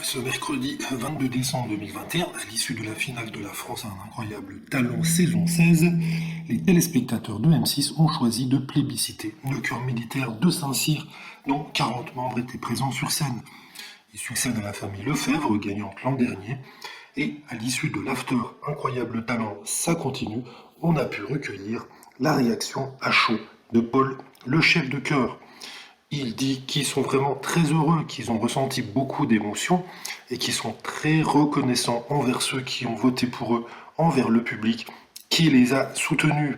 Ce mercredi 22 décembre 2021, à l'issue de la finale de la France à un incroyable talent saison 16, les téléspectateurs de M6 ont choisi de plébisciter le chœur militaire de Saint-Cyr, dont 40 membres étaient présents sur scène. Il succède à la famille Lefebvre, gagnante l'an dernier, et à l'issue de l'after Incroyable talent, ça continue, on a pu recueillir la réaction à chaud de Paul, le chef de chœur. Il dit qu'ils sont vraiment très heureux, qu'ils ont ressenti beaucoup d'émotions et qu'ils sont très reconnaissants envers ceux qui ont voté pour eux, envers le public qui les a soutenus.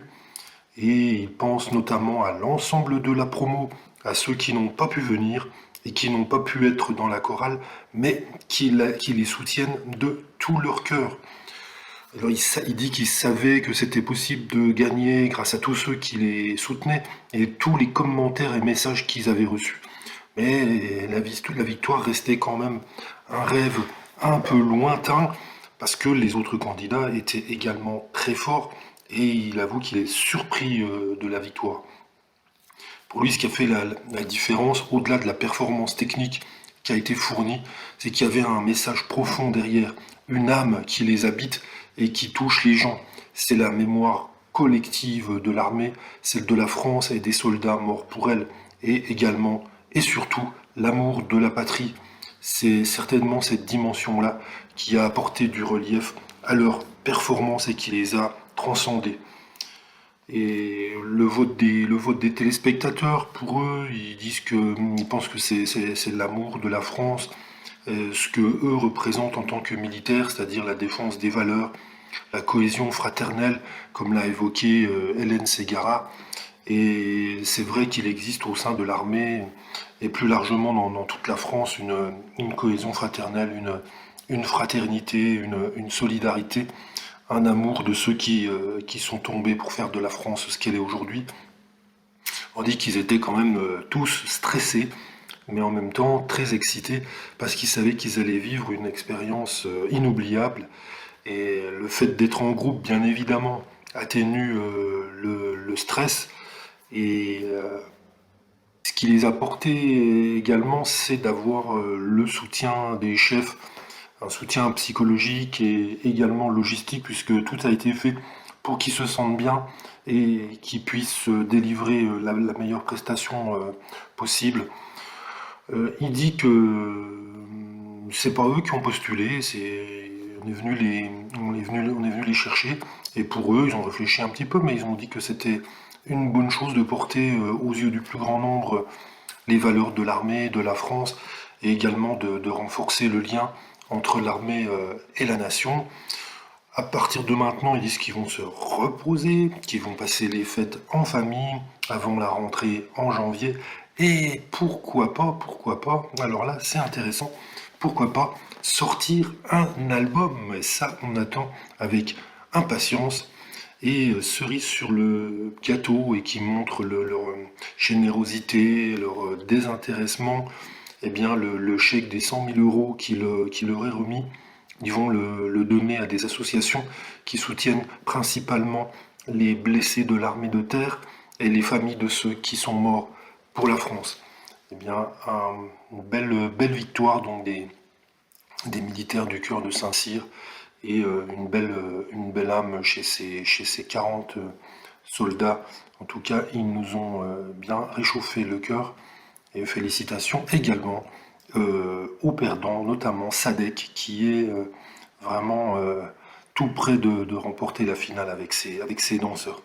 Et il pense notamment à l'ensemble de la promo, à ceux qui n'ont pas pu venir et qui n'ont pas pu être dans la chorale, mais qui les soutiennent de tout leur cœur. Alors il dit qu'il savait que c'était possible de gagner grâce à tous ceux qui les soutenaient et tous les commentaires et messages qu'ils avaient reçus. Mais la victoire restait quand même un rêve un peu lointain parce que les autres candidats étaient également très forts et il avoue qu'il est surpris de la victoire. Pour lui, ce qui a fait la différence, au-delà de la performance technique qui a été fournie, c'est qu'il y avait un message profond derrière, une âme qui les habite et qui touche les gens. C'est la mémoire collective de l'armée, celle de la France et des soldats morts pour elle, et également et surtout l'amour de la patrie. C'est certainement cette dimension-là qui a apporté du relief à leur performance et qui les a transcendés. Et le vote des téléspectateurs, pour eux, ils pensent que c'est l'amour de la France, ce que eux représentent en tant que militaires, c'est-à-dire la défense des valeurs, la cohésion fraternelle, comme l'a évoqué Hélène Ségara. Et c'est vrai qu'il existe au sein de l'armée et plus largement dans toute la France une cohésion fraternelle, une fraternité, une solidarité, un amour de ceux qui sont tombés pour faire de la France ce qu'elle est aujourd'hui. On dit qu'ils étaient quand même tous stressés, mais en même temps très excités parce qu'ils savaient qu'ils allaient vivre une expérience inoubliable. Et le fait d'être en groupe, bien évidemment, atténue le stress. Et ce qui les a portés également, c'est d'avoir le soutien des chefs, un soutien psychologique et également logistique, puisque tout a été fait pour qu'ils se sentent bien et qu'ils puissent délivrer la meilleure prestation possible. Il dit que c'est pas eux qui ont postulé, on est venu les chercher, et pour eux, ils ont réfléchi un petit peu, mais ils ont dit que c'était une bonne chose de porter aux yeux du plus grand nombre les valeurs de l'armée, de la France, et également de renforcer le lien entre l'armée et la nation. À partir de maintenant, ils disent qu'ils vont se reposer, qu'ils vont passer les fêtes en famille avant la rentrée en janvier. Et pourquoi pas, alors là c'est intéressant, pourquoi pas sortir un album. Et ça, on attend avec impatience. Et cerise sur le gâteau et qui montre leur générosité, leur désintéressement, eh bien le chèque des 100 000 euros qui leur est remis, ils vont le donner à des associations qui soutiennent principalement les blessés de l'armée de terre et les familles de ceux qui sont morts pour la France. Eh bien, une belle victoire donc des militaires du cœur de Saint-Cyr et une belle âme chez ces 40 soldats. En tout cas, ils nous ont bien réchauffé le cœur. Et félicitations également aux perdants, notamment Sadek, qui est vraiment tout près de remporter la finale avec ses danseurs.